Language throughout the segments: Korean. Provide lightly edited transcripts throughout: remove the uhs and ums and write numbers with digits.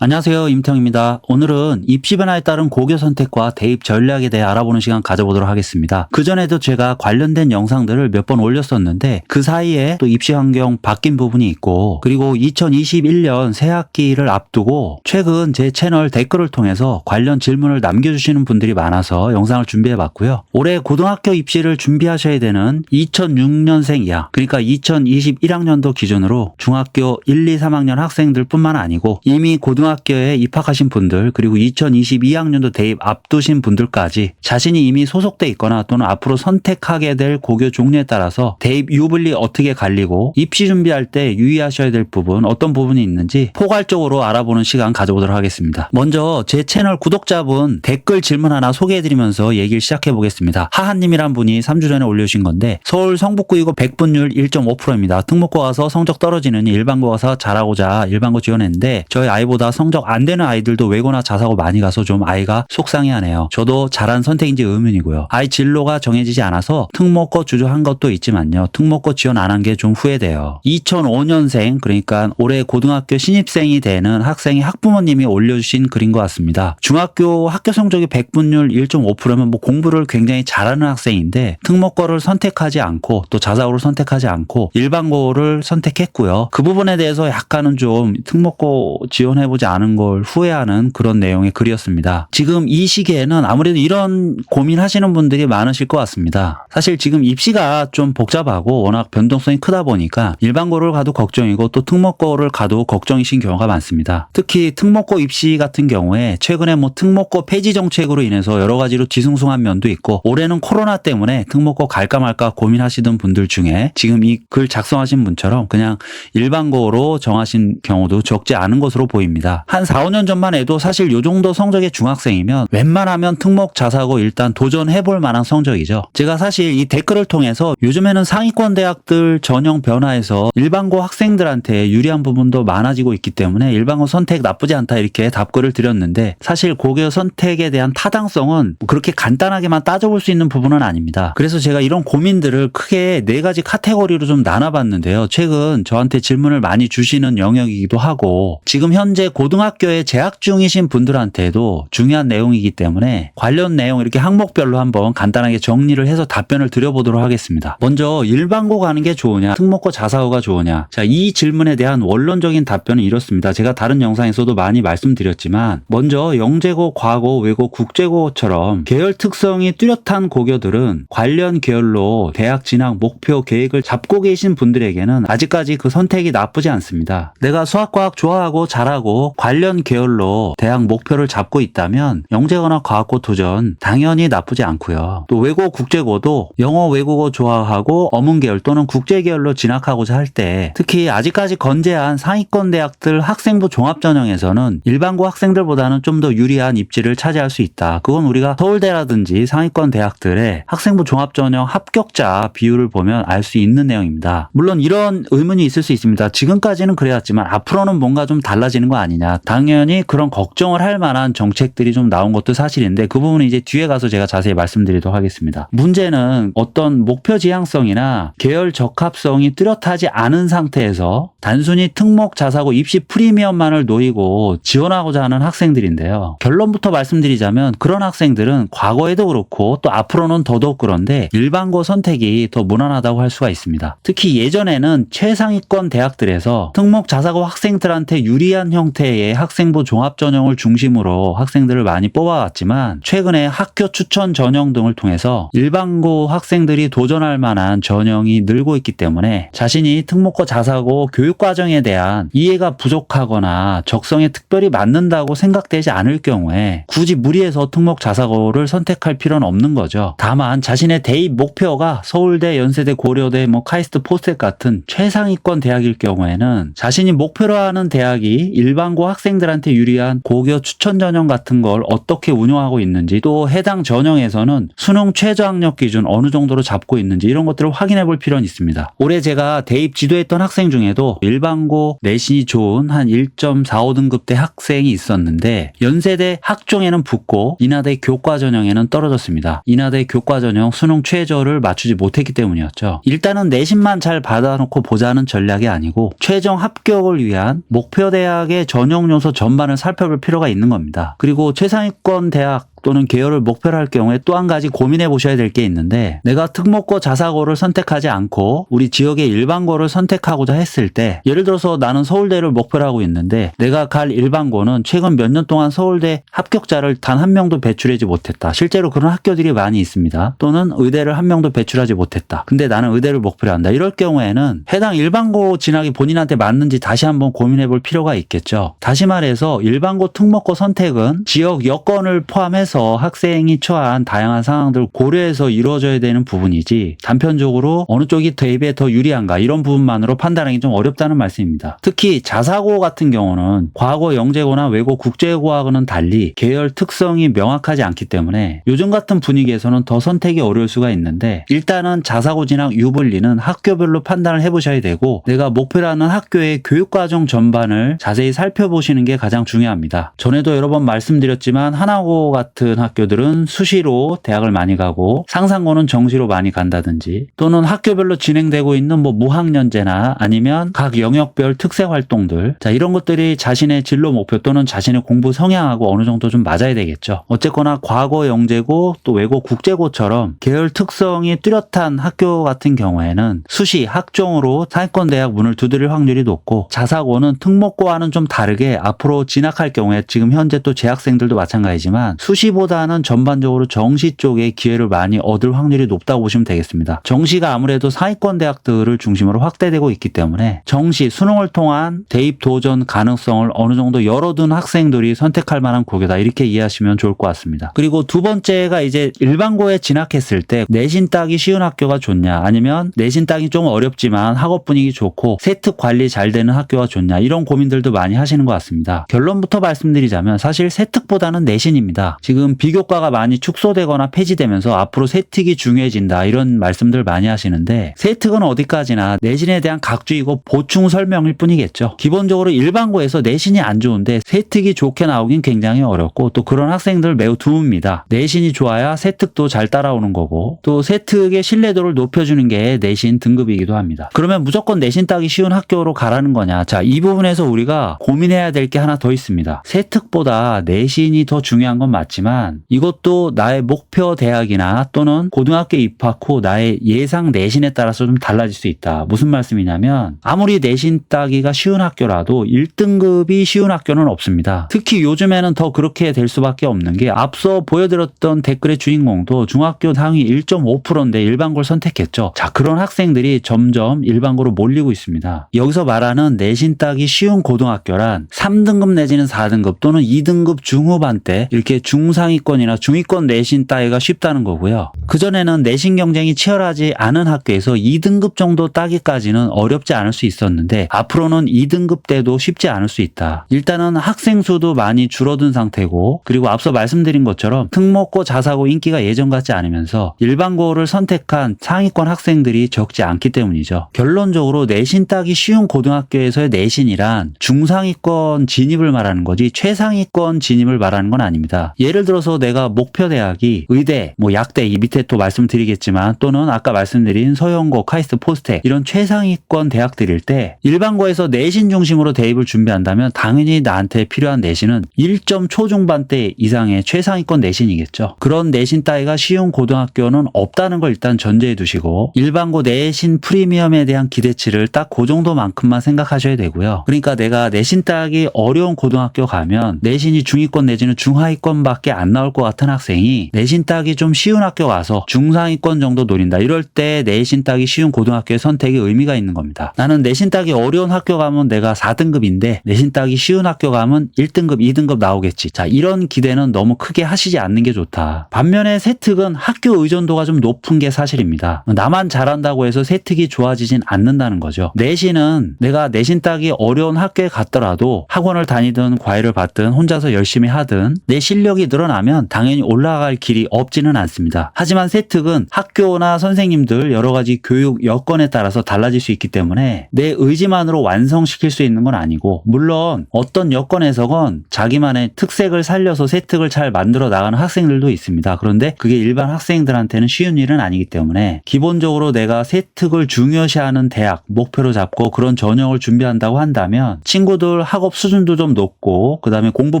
안녕하세요, 임태형입니다. 오늘은 입시 변화에 따른 고교 선택과 대입 전략에 대해 알아보는 시간 가져보도록 하겠습니다. 그전에도 제가 관련된 영상들을 몇 번 올렸었는데 그 사이에 또 입시 환경 바뀐 부분이 있고, 그리고 2021년 새학기를 앞두고 최근 제 채널 댓글을 통해서 관련 질문을 남겨주시는 분들이 많아서 영상을 준비해봤고요. 올해 고등학교 입시를 준비하셔야 되는 2006년생 이하, 그러니까 2021학년도 기준으로 중학교 1, 2, 3학년 학생들 뿐만 아니고 이미 고등학교에 입학하신 분들, 그리고 2022학년도 대입 앞두신 분들까지 자신이 이미 소속돼 있거나 또는 앞으로 선택하게 될 고교 종류에 따라서 대입 유불리 어떻게 갈리고 입시 준비할 때 유의하셔야 될 부분, 어떤 부분이 있는지 포괄적으로 알아보는 시간 가져보도록 하겠습니다. 먼저 제 채널 구독자분 댓글 질문 하나 소개해드리면서 얘기를 시작해 보겠습니다. 하하님이란 분이 3주 전에 올려주신 건데, 서울 성북구이고 백분율 1.5%입니다. 특목고 가서 성적 떨어지느니 일반고 가서 잘하고자 일반고 지원했는데 저희 아이보다 성적 안 되는 아이들도 외고나 자사고 많이 가서 좀 아이가 속상해하네요. 저도 잘한 선택인지 의문이고요. 아이 진로가 정해지지 않아서 특목고 주저한 것도 있지만요. 특목고 지원 안 한 게 좀 후회돼요. 2005년생, 그러니까 올해 고등학교 신입생이 되는 학생이 학부모님이 올려주신 글인 것 같습니다. 중학교 학교 성적이 백분율 1.5%면 뭐 공부를 굉장히 잘하는 학생인데 특목고를 선택하지 않고 또 자사고를 선택하지 않고 일반고를 선택했고요. 그 부분에 대해서 약간은 좀 특목고 지원해보지 않은 걸 후회하는 그런 내용의 글이었습니다. 지금 이 시기에는 아무래도 이런 고민하시는 분들이 많으실 것 같습니다. 사실 지금 입시가 좀 복잡하고 워낙 변동성이 크다 보니까 일반고를 가도 걱정이고 또 특목고를 가도 걱정이신 경우가 많습니다. 특히 특목고 입시 같은 경우에 최근에 뭐 특목고 폐지 정책으로 인해서 여러 가지로 뒤숭숭한 면도 있고, 올해는 코로나 때문에 특목고 갈까 말까 고민하시던 분들 중에 지금 이 글 작성하신 분처럼 그냥 일반고로 정하신 경우도 적지 않은 것으로 보입니다. 한 4, 5년 전만 해도 사실 요 정도 성적의 중학생이면 웬만하면 특목 자사고 일단 도전해볼 만한 성적이죠. 제가 사실 이 댓글을 통해서 요즘에는 상위권 대학들 전형 변화에서 일반고 학생들한테 유리한 부분도 많아지고 있기 때문에 일반고 선택 나쁘지 않다 이렇게 답글을 드렸는데, 사실 고교 선택에 대한 타당성은 그렇게 간단하게만 따져볼 수 있는 부분은 아닙니다. 그래서 제가 이런 고민들을 크게 4가지 카테고리로 좀 나눠봤는데요. 최근 저한테 질문을 많이 주시는 영역이기도 하고 지금 현재 고등학교에 재학 중이신 분들한테도 중요한 내용이기 때문에 관련 내용 이렇게 항목별로 한번 간단하게 정리를 해서 답변을 드려보도록 하겠습니다. 먼저 일반고 가는 게 좋으냐, 특목고 자사고가 좋으냐. 자, 이 질문에 대한 원론적인 답변은 이렇습니다. 제가 다른 영상에서도 많이 말씀드렸지만, 먼저 영재고, 과고, 외고, 국제고처럼 계열 특성이 뚜렷한 고교들은 관련 계열로 대학 진학 목표 계획을 잡고 계신 분들에게는 아직까지 그 선택이 나쁘지 않습니다. 내가 수학과학 좋아하고 잘하고 관련 계열로 대학 목표를 잡고 있다면 영재거나 과학고 도전 당연히 나쁘지 않고요. 또 외고, 국제고도 영어, 외국어 좋아하고 어문 계열 또는 국제 계열로 진학하고자 할 때, 특히 아직까지 건재한 상위권 대학들 학생부 종합 전형에서는 일반고 학생들보다는 좀 더 유리한 입지를 차지할 수 있다. 그건 우리가 서울대라든지 상위권 대학들의 학생부 종합 전형 합격자 비율을 보면 알 수 있는 내용입니다. 물론 이런 의문이 있을 수 있습니다. 지금까지는 그래왔지만 앞으로는 뭔가 좀 달라지는 거 아니냐. 당연히 그런 걱정을 할 만한 정책들이 좀 나온 것도 사실인데 그 부분은 이제 뒤에 가서 제가 자세히 말씀드리도록 하겠습니다. 문제는 어떤 목표 지향성이나 계열 적합성이 뚜렷하지 않은 상태에서 단순히 특목 자사고 입시 프리미엄만을 노리고 지원하고자 하는 학생들인데요. 결론부터 말씀드리자면 그런 학생들은 과거에도 그렇고 또 앞으로는 더더욱 그런데 일반고 선택이 더 무난하다고 할 수가 있습니다. 특히 예전에는 최상위권 대학들에서 특목 자사고 학생들한테 유리한 형태의 학생부 종합 전형을 중심으로 학생들을 많이 뽑아왔지만, 최근에 학교 추천 전형 등을 통해서 일반고 학생들이 도전할 만한 전형이 늘고 있기 때문에 자신이 특목고 자사고 교육과정에 대한 이해가 부족하거나 적성에 특별히 맞는다고 생각되지 않을 경우에 굳이 무리해서 특목 자사고를 선택할 필요는 없는 거죠. 다만 자신의 대입 목표가 서울대, 연세대, 고려대, 카이스트, 포스텍 같은 최상위권 대학일 경우에는 자신이 목표로 하는 대학이 일반고 일반고 학생들한테 유리한 고교 추천 전형 같은 걸 어떻게 운영하고 있는지, 또 해당 전형에서는 수능 최저학력 기준 어느 정도로 잡고 있는지 이런 것들을 확인해 볼 필요는 있습니다. 올해 제가 대입 지도했던 학생 중에도 일반고 내신이 좋은 한 1.45등급대 학생이 있었는데 연세대 학종에는 붙고 인하대 교과 전형에는 떨어졌습니다. 인하대 교과 전형 수능 최저를 맞추지 못했기 때문이었죠. 일단은 내신만 잘 받아놓고 보자는 전략이 아니고 최종 합격을 위한 목표 대학의 전형 요소 전반을 살펴볼 필요가 있는 겁니다. 그리고 최상위권 대학 또는 계열을 목표로 할 경우에 또 한 가지 고민해 보셔야 될 게 있는데, 내가 특목고 자사고를 선택하지 않고 우리 지역의 일반고를 선택하고자 했을 때, 예를 들어서 나는 서울대를 목표로 하고 있는데 내가 갈 일반고는 최근 몇 년 동안 서울대 합격자를 단 한 명도 배출하지 못했다. 실제로 그런 학교들이 많이 있습니다. 또는 의대를 한 명도 배출하지 못했다. 근데 나는 의대를 목표로 한다. 이럴 경우에는 해당 일반고 진학이 본인한테 맞는지 다시 한번 고민해 볼 필요가 있겠죠. 다시 말해서 일반고 특목고 선택은 지역 여건을 포함해서 학생이 처한 다양한 상황들을 고려해서 이루어져야 되는 부분이지, 단편적으로 어느 쪽이 대입에 더 유리한가 이런 부분만으로 판단하기 좀 어렵다는 말씀입니다. 특히 자사고 같은 경우는 과거 영재고나 외고 국제고하고는 달리 계열 특성이 명확하지 않기 때문에 요즘 같은 분위기에서는 더 선택이 어려울 수가 있는데, 일단은 자사고 진학 유불리는 학교별로 판단을 해보셔야 되고, 내가 목표로 하는 학교의 교육과정 전반을 자세히 살펴보시는 게 가장 중요합니다. 전에도 여러 번 말씀드렸지만 하나고 같은 학교들은 수시로 대학을 많이 가고 상상고는 정시로 많이 간다든지, 또는 학교별로 진행되고 있는 무학년제나 아니면 각 영역별 특색 활동들, 자 이런 것들이 자신의 진로 목표 또는 자신의 공부 성향하고 어느 정도 좀 맞아야 되겠죠. 어쨌거나 과거 영재고 또 외고 국제고처럼 계열 특성이 뚜렷한 학교 같은 경우에는 수시 학종으로 상위권 대학 문을 두드릴 확률이 높고, 자사고는 특목고와는 좀 다르게 앞으로 진학할 경우에 지금 현재 또 재학생들도 마찬가지지만 수시보다는 전반적으로 정시 쪽에 기회를 많이 얻을 확률이 높다고 보시면 되겠습니다. 정시가 아무래도 상위권 대학들을 중심으로 확대되고 있기 때문에 정시 수능을 통한 대입 도전 가능성을 어느 정도 열어둔 학생들이 선택할 만한 고교다, 이렇게 이해하시면 좋을 것 같습니다. 그리고 두 번째가 이제 일반고에 진학했을 때 내신 따기 쉬운 학교가 좋냐, 아니면 내신 따기 좀 어렵지만 학업 분위기 좋고 세특 관리 잘 되는 학교가 좋냐, 이런 고민들도 많이 하시는 것 같습니다. 결론부터 말씀드리자면 사실 세특보다는 내신입니다. 지금 비교과가 많이 축소되거나 폐지되면서 앞으로 세특이 중요해진다, 이런 말씀들 많이 하시는데, 세특은 어디까지나 내신에 대한 각주이고 보충 설명일 뿐이겠죠. 기본적으로 일반고에서 내신이 안 좋은데 세특이 좋게 나오긴 굉장히 어렵고, 또 그런 학생들 매우 드뭅니다. 내신이 좋아야 세특도 잘 따라오는 거고, 또 세특의 신뢰도를 높여주는 게 내신 등급이기도 합니다. 그러면 무조건 내신 따기 쉬운 학교로 가라는 거냐? 자, 이 부분에서 우리가 고민해야 될 게 하나 더 있습니다. 세특보다 내신이 더 중요한 건 맞지만 이것도 나의 목표 대학이나 또는 고등학교 입학 후 나의 예상 내신에 따라서 좀 달라질 수 있다. 무슨 말씀이냐면, 아무리 내신 따기가 쉬운 학교라도 1등급이 쉬운 학교는 없습니다. 특히 요즘에는 더 그렇게 될 수밖에 없는 게, 앞서 보여드렸던 댓글의 주인공도 중학교 상위 1.5%인데 일반고를 선택했죠. 자, 그런 학생들이 점점 일반고로 몰리고 있습니다. 여기서 말하는 내신 따기 쉬운 고등학교란 3등급 내지는 4등급 또는 2등급 중후반대, 이렇게 중상위권이나 중위권 내신 따기가 쉽다는 거고요. 그전에는 내신 경쟁이 치열하지 않은 학교에서 2등급 정도 따기까지는 어렵지 않을 수 있었는데, 앞으로는 2등급 때도 쉽지 않을 수 있다. 일단은 학생 수도 많이 줄어든 상태고, 그리고 앞서 말씀드린 것처럼 특목고 자사고 인기가 예전 같지 않으면서 일반고를 선택한 상위권 학생들이 적지 않기 때문이죠. 결론적으로 내신 따기 쉬운 고등학교에서의 내신이란 중상위권 진입을 말하는 거지 최상위권 진입을 말하는 건 아닙니다. 예를 들어서 내가 목표 대학이 의대, 약대, 이 밑에 또 말씀드리겠지만, 또는 아까 말씀드린 서영고, 카이스트, 포스텍 이런 최상위권 대학들일 때 일반고에서 내신 중심으로 대입을 준비한다면 당연히 나한테 필요한 내신은 1점 초중반대 이상의 최상위권 내신이겠죠. 그런 내신 따위가 쉬운 고등학교는 없다는 걸 일단 전제해 두시고, 일반고 내신 프리미엄에 대한 기대치를 딱 그 정도만큼만 생각하셔야 되고요. 그러니까 내가 내신 따기 어려운 고등학교 가면 내신이 중위권 내지는 중하위권밖에 정도밖에 안 나올 것 같은 학생이 내신 따기 좀 쉬운 학교 가서 중상위권 정도 노린다. 이럴 때 내신 따기 쉬운 고등학교의 선택이 의미가 있는 겁니다. 나는 내신 따기 어려운 학교 가면 내가 4등급인데 내신 따기 쉬운 학교 가면 1등급, 2등급 나오겠지. 자, 이런 기대는 너무 크게 하시지 않는 게 좋다. 반면에 세특은 학교 의존도가 좀 높은 게 사실입니다. 나만 잘한다고 해서 세특이 좋아지진 않는다는 거죠. 내신은 내가 내신 따기 어려운 학교에 갔더라도 학원을 다니든 과외를 받든 혼자서 열심히 하든 내 실력이 늘어나면 당연히 올라갈 길이 없지는 않습니다. 하지만 세특은 학교나 선생님들 여러 가지 교육 여건에 따라서 달라질 수 있기 때문에 내 의지만으로 완성시킬 수 있는 건 아니고, 물론 어떤 여건에서건 자기만의 특색을 살려서 세특을 잘 만들어 나가는 학생들도 있습니다. 그런데 그게 일반 학생들한테는 쉬운 일은 아니기 때문에 기본적으로 내가 세특을 중요시하는 대학 목표로 잡고 그런 전형을 준비한다고 한다면 친구들 학업 수준도 좀 높고 그 다음에 공부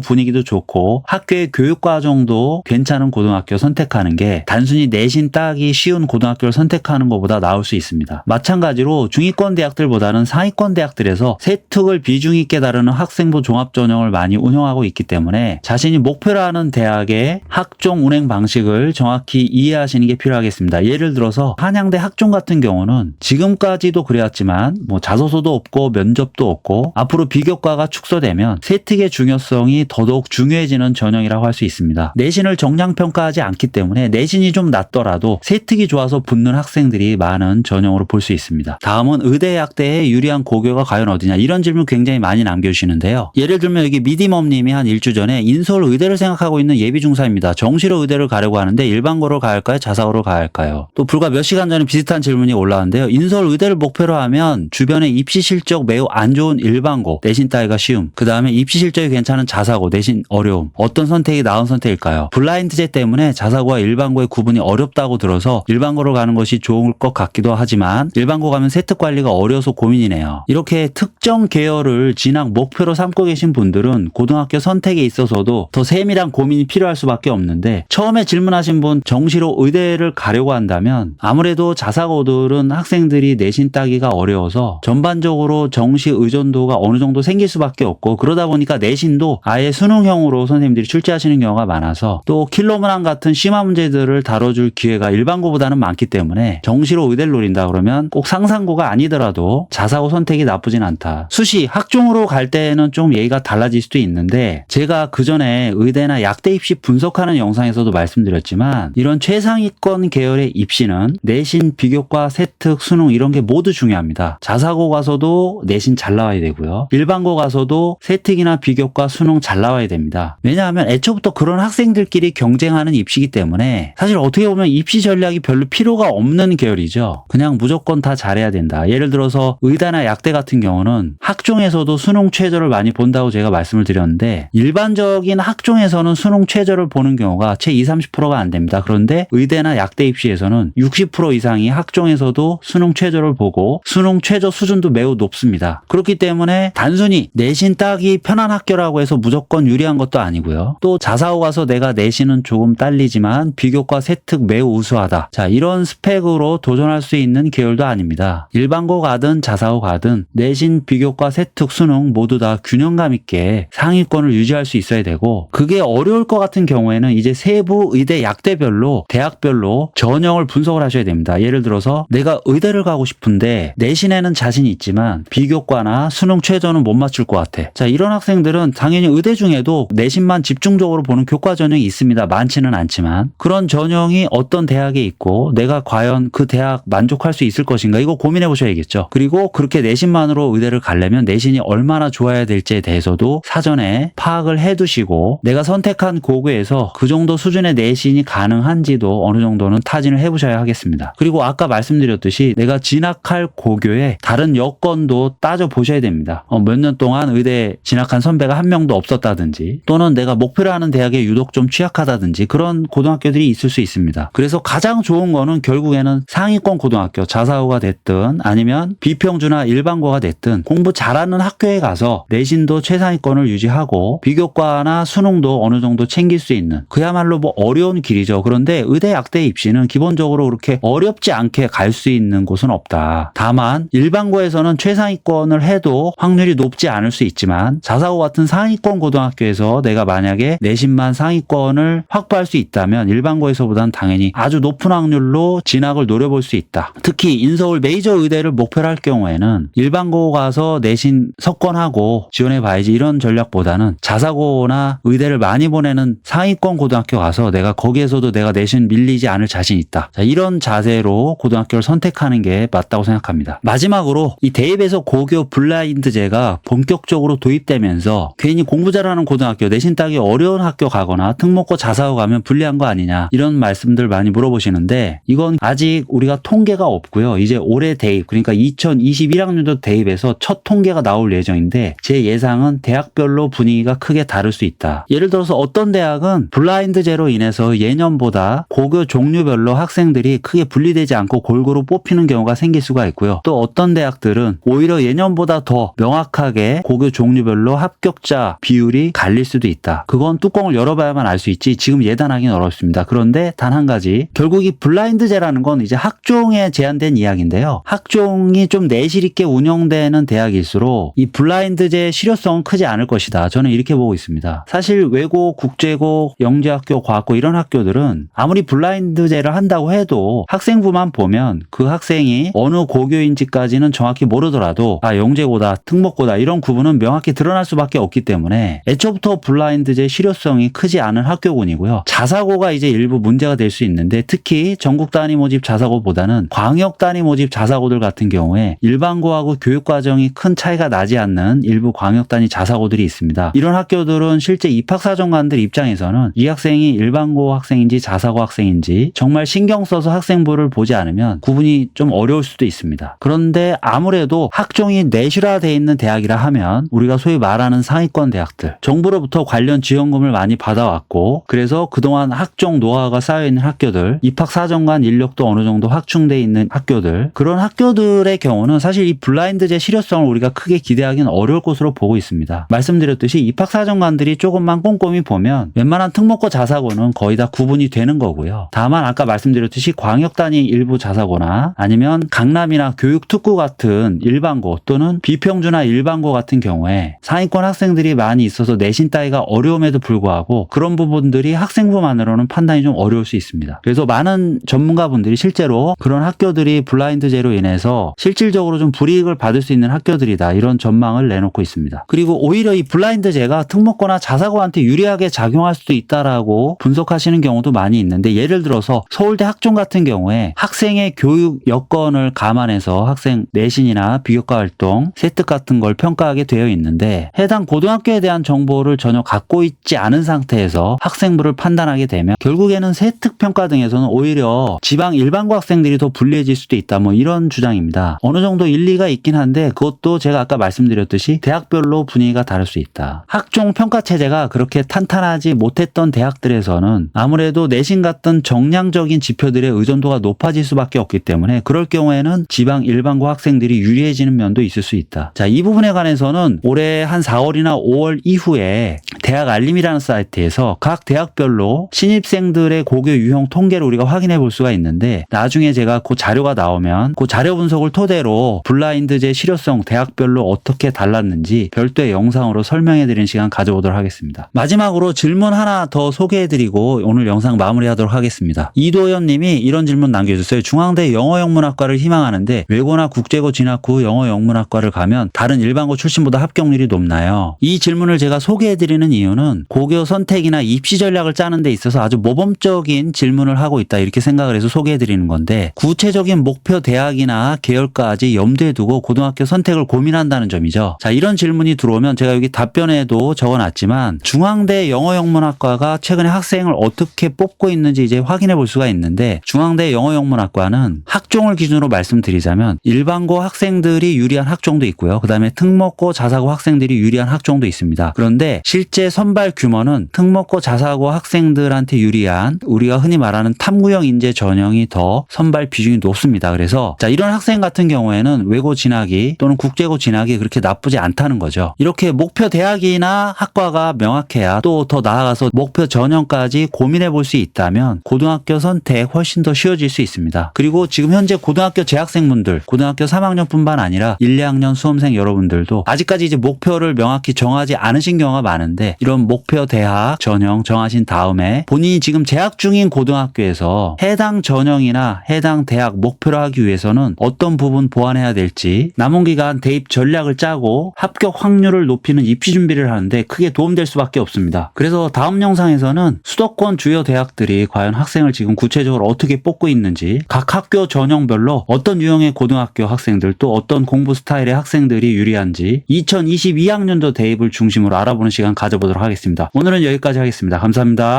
분위기도 좋고 학교의 교육과정도 괜찮은 고등학교 선택하는 게 단순히 내신 따기 쉬운 고등학교를 선택하는 것보다 나을 수 있습니다. 마찬가지로 중위권 대학들보다는 상위권 대학들에서 세특을 비중 있게 다루는 학생부 종합전형을 많이 운영하고 있기 때문에 자신이 목표로 하는 대학의 학종 운행 방식을 정확히 이해하시는 게 필요하겠습니다. 예를 들어서 한양대 학종 같은 경우는 지금까지도 그래왔지만 자소서도 없고 면접도 없고 앞으로 비교과가 축소되면 세특의 중요성이 더더욱 중요해지는 전형이라고 할 수 있습니다. 내신을 정량평가하지 않기 때문에 내신이 좀 낮더라도 세특이 좋아서 붙는 학생들이 많은 전형으로 볼 수 있습니다. 다음은 의대 약대에 유리한 고교가 과연 어디냐, 이런 질문 굉장히 많이 남겨주시는데요. 예를 들면 여기 미디멈님이 한 일주 전에 인서울 의대를 생각하고 있는 예비중사입니다. 정시로 의대를 가려고 하는데 일반고로 가야 할까요? 자사고로 가야 할까요? 또 불과 몇 시간 전에 비슷한 질문이 올라왔는데요. 인서울 의대를 목표로 하면 주변에 입시 실적 매우 안 좋은 일반고, 내신 따기가 쉬움, 그 다음에 입시 실적이 괜찮은 자사고, 내신 어려움, 어떤 선택이 나은 선택일까요? 블라인드제 때문에 자사고와 일반고의 구분이 어렵다고 들어서 일반고로 가는 것이 좋을 것 같기도 하지만 일반고 가면 세특 관리가 어려워서 고민이네요. 이렇게 특정 계열을 진학 목표로 삼고 계신 분들은 고등학교 선택에 있어서도 더 세밀한 고민이 필요할 수밖에 없는데, 처음에 질문하신 분 정시로 의대를 가려고 한다면 아무래도 자사고들은 학생들이 내신 따기가 어려워서 전반적으로 정시 의존도가 어느 정도 생길 수밖에 없고, 그러다 보니까 내신도 아예 수능형으로 선생님들이 출제하시는 경우가 많아서 또 킬러 문항 같은 심화 문제들을 다뤄줄 기회가 일반고보다는 많기 때문에 정시로 의대를 노린다 그러면 꼭 상상고가 아니더라도 자사고 선택이 나쁘진 않다. 수시 학종으로 갈 때는 좀 얘기가 달라질 수도 있는데, 제가 그전에 의대나 약대 입시 분석하는 영상에서도 말씀드렸지만 이런 최상위권 계열의 입시는 내신, 비교과, 세특, 수능 이런 게 모두 중요합니다. 자사고 가서도 내신 잘 나와야 되고요. 일반고 가서도 세특이나 비교과, 수능 잘 나와야 됩니다. 왜냐하면 애초부터 그런 학생들끼리 경쟁하는 입시이기 때문에 사실 어떻게 보면 입시 전략이 별로 필요가 없는 계열이죠. 그냥 무조건 다 잘해야 된다. 예를 들어서 의대나 약대 같은 경우는 학종에서도 수능 최저를 많이 본다고 제가 말씀을 드렸는데, 일반적인 학종에서는 수능 최저를 보는 경우가 채 20-30%가 안 됩니다. 그런데 의대나 약대 입시에서는 60% 이상이 학종에서도 수능 최저를 보고 수능 최저 수준도 매우 높습니다. 그렇기 때문에 단순히 내신 따기 편한 학교라고 해서 무조건 유리한 것도 아니고요. 또 자사고 가서 내가 내신은 조금 딸리지만 비교과, 세특 매우 우수하다. 자, 이런 스펙으로 도전할 수 있는 계열도 아닙니다. 일반고 가든 자사고 가든 내신, 비교과, 세특, 수능 모두 다 균형감 있게 상위권을 유지할 수 있어야 되고, 그게 어려울 것 같은 경우에는 이제 세부 의대 약대별로 대학별로 전형을 분석을 하셔야 됩니다. 예를 들어서 내가 의대를 가고 싶은데 내신에는 자신이 있지만 비교과나 수능 최저는 못 맞출 것 같아. 자, 이런 학생들은 당연히 의대 중에도 내신만 집중적으로 보는 교과 전형이 있습니다. 많지는 않지만 그런 전형이 어떤 대학에 있고 내가 과연 그 대학 만족할 수 있을 것인가, 이거 고민해 보셔야겠죠. 그리고 그렇게 내신만으로 의대를 가려면 내신이 얼마나 좋아야 될지에 대해서도 사전에 파악을 해두시고 내가 선택한 고교에서 그 정도 수준의 내신이 가능한지도 어느 정도는 타진을 해보셔야 하겠습니다. 그리고 아까 말씀드렸듯이 내가 진학할 고교의 다른 여건도 따져보셔야 됩니다. 몇 년 동안 의대 진학한 선배가 한 명도 없었다든지, 또는 내가 목표로 하는 대학에 유독 좀 취약하다든지 그런 고등학교들이 있을 수 있습니다. 그래서 가장 좋은 거는 결국에는 상위권 고등학교, 자사고가 됐든 아니면 비평주나 일반고가 됐든 공부 잘하는 학교에 가서 내신도 최상위권을 유지하고 비교과나 수능도 어느 정도 챙길 수 있는, 그야말로 어려운 길이죠. 그런데 의대 약대 입시는 기본적으로 그렇게 어렵지 않게 갈 수 있는 곳은 없다. 다만 일반고에서는 최상위권을 해도 확률이 높지 않을 수 있지만 자사고 같은 상위권 고등학교에서 내가 만약에 내신만 웬만한 상위권을 확보할 수 있다면 일반고에서보다는 당연히 아주 높은 확률로 진학을 노려볼 수 있다. 특히 인서울 메이저 의대를 목표로 할 경우에는 일반고 가서 내신 석권하고 지원해봐야지 이런 전략보다는 자사고나 의대를 많이 보내는 상위권 고등학교 가서 내가 거기에서도 내가 내신 밀리지 않을 자신 있다. 자, 이런 자세로 고등학교를 선택하는 게 맞다고 생각합니다. 마지막으로 이 대입에서 고교 블라인드제가 본격적으로 도입되면서 괜히 공부 잘하는 고등학교 내신 따기 어려운 학교 가거나 특목고 자사고 가면 불리한 거 아니냐 이런 말씀들 많이 물어보시는데 이건 아직 우리가 통계가 없고요. 이제 올해 대입 그러니까 2021학년도 대입에서 첫 통계가 나올 예정인데 제 예상은 대학별로 분위기가 크게 다를 수 있다. 예를 들어서 어떤 대학은 블라인드제로 인해서 예년보다 고교 종류별로 학생들이 크게 분리되지 않고 골고루 뽑히는 경우가 생길 수가 있고요. 또 어떤 대학들은 오히려 예년보다 더 명확하게 고교 종류별로 합격자 비율이 갈릴 수도 있다. 그건 뚜껑을 열어봐야만 알 수 있지 지금 예단하기는 어렵습니다. 그런데 단 한 가지 결국 이 블라인드제라는 건 이제 학종에 제한된 이야기인데요. 학종이 좀 내실 있게 운영되는 대학일수록 이 블라인드제의 실효성은 크지 않을 것이다. 저는 이렇게 보고 있습니다. 사실 외고, 국제고, 영재학교, 과학고 이런 학교들은 아무리 블라인드제를 한다고 해도 학생부만 보면 그 학생이 어느 고교인지까지는 정확히 모르더라도 아 영재고다, 특목고다 이런 구분은 명확히 드러날 수밖에 없기 때문에 애초부터 블라인드제의 실효성이 크지 않은 학교군이고요. 자사고가 이제 일부 문제가 될 수 있는데 특히 전국 단위 모집 자사고보다는 광역 단위 모집 자사고들 같은 경우에 일반고하고 교육과정이 큰 차이가 나지 않는 일부 광역 단위 자사고들이 있습니다. 이런 학교들은 실제 입학사정관들 입장에서는 이 학생이 일반고 학생인지 자사고 학생인지 정말 신경 써서 학생부를 보지 않으면 구분이 좀 어려울 수도 있습니다. 그런데 아무래도 학종이 내실화되어 있는 대학이라 하면 우리가 소위 말하는 상위권 대학들 정부로부터 관련 지원금을 많이 받아왔고 그래서 그동안 학종 노하우가 쌓여있는 학교들 입학사정관 인력도 어느 정도 확충되어 있는 학교들 그런 학교들의 경우는 사실 이 블라인드제 실효성을 우리가 크게 기대하기는 어려울 것으로 보고 있습니다. 말씀드렸듯이 입학사정관들이 조금만 꼼꼼히 보면 웬만한 특목고 자사고는 거의 다 구분이 되는 거고요. 다만 아까 말씀드렸듯이 광역 단위 일부 자사고나 아니면 강남이나 교육특구 같은 일반고 또는 비평주나 일반고 같은 경우에 상위권 학생들이 많이 있어서 내신 따위가 어려움에도 불구하고 그런 부분들이 학생부만으로는 판단이 좀 어려울 수 있습니다. 그래서 많은 전문가분들이 실제로 그런 학교들이 블라인드제로 인해서 실질적으로 좀 불이익을 받을 수 있는 학교들이다 이런 전망을 내놓고 있습니다. 그리고 오히려 이 블라인드제가 특목고나 자사고한테 유리하게 작용할 수도 있다라고 분석하시는 경우도 많이 있는데 예를 들어서 서울대 학종 같은 경우에 학생의 교육 여건을 감안해서 학생 내신이나 비교과 활동, 세특 같은 걸 평가하게 되어 있는데 해당 고등학교에 대한 정보를 전혀 갖고 있지 않은 상태에서 학생부를 판단하게 되면 결국에는 세특 평가 등에서는 오히려 지방 일반고 학생들이 더 불리해질 수도 있다 뭐 이런 주장입니다. 어느 정도 일리가 있긴 한데 그것도 제가 아까 말씀드렸듯이 대학별로 분위기가 다를 수 있다. 학종 평가 체제가 그렇게 탄탄하지 못했던 대학들에서는 아무래도 내신 같은 정량적인 지표들의 의존도가 높아질 수밖에 없기 때문에 그럴 경우에는 지방 일반고 학생들이 유리해지는 면도 있을 수 있다. 자, 이 부분에 관해서는 올해 한 4월이나 5월 이후에 대학 알림이라는 사이트에서 각 대학별로 신입생들의 고교 유형 통계를 우리가 확인해 볼 수가 있는데 나중에 제가 그 자료가 나오면 그 자료 분석을 토대로 블라인드제 실효성 대학별로 어떻게 달랐는지 별도의 영상으로 설명해 드리는 시간 가져보도록 하겠습니다. 마지막으로 질문 하나 더 소개해 드리고 오늘 영상 마무리하도록 하겠습니다. 이도현 님이 이런 질문 남겨주셨어요. 중앙대 영어영문학과를 희망하는데 외고나 국제고 진학 후 영어영문학과를 가면 다른 일반고 출신보다 합격률이 높나요? 이 질문을 제가 소개해 드리는 이유는 고교 선택이나 입시 전략을 짜는 데 있어서 아주 모범적인 질문을 하고 있다 이렇게 생각을 해서 소개해 드리는 건데 구체적인 목표 대학이나 계열까지 염두에 두고 고등학교 선택을 고민한다는 점이죠. 자, 이런 질문이 들어오면 제가 여기 답변에도 적어놨지만 중앙대 영어영문학과가 최근에 학생을 어떻게 뽑고 있는지 이제 확인해 볼 수가 있는데 중앙대 영어영문학과는 학종을 기준으로 말씀드리자면 일반고 학생들이 유리한 학종도 있고요. 그 다음에 특목고 자사고 학생들이 유리한 학종도 있습니다. 그런데 실제 선발 규모는 특목고 자사고 학생들한테 유리한 우리가 흔히 말하는 탐구형 인재 전형이 더 선발 비중이 높습니다. 그래서 자, 이런 학생 같은 경우에는 외고 진학이 또는 국제고 진학이 그렇게 나쁘지 않다는 거죠. 이렇게 목표 대학이나 학과가 명확해야 또 더 나아가서 목표 전형까지 고민해 볼 수 있다면 고등학교 선택 훨씬 더 쉬워질 수 있습니다. 그리고 지금 현재 고등학교 재학생분들 고등학교 3학년뿐만 아니라 1, 2학년 수험생 여러분들도 아직까지 이제 목표를 명확히 정하지 않으신 경우가 많은데 이런 목표 대학 전형 정하신 다음에 본인이 지금 재학 중인 고등학교에서 해당 전형이나 해당 대학 목표로 하기 위해서는 어떤 부분 보완해야 될지 남은 기간 대입 전략을 짜고 합격 확률을 높이는 입시 준비를 하는데 크게 도움될 수밖에 없습니다. 그래서 다음 영상에서는 수도권 주요 대학들이 과연 학생을 지금 구체적으로 어떻게 뽑고 있는지, 각 학교 전형별로 어떤 유형의 고등학교 학생들 또 어떤 공부 스타일의 학생들이 유리한지 2022학년도 대입을 중심으로 알아보는 시간 가져보도록 하겠습니다. 오늘은 여기까지 하겠습니다. 감사합니다.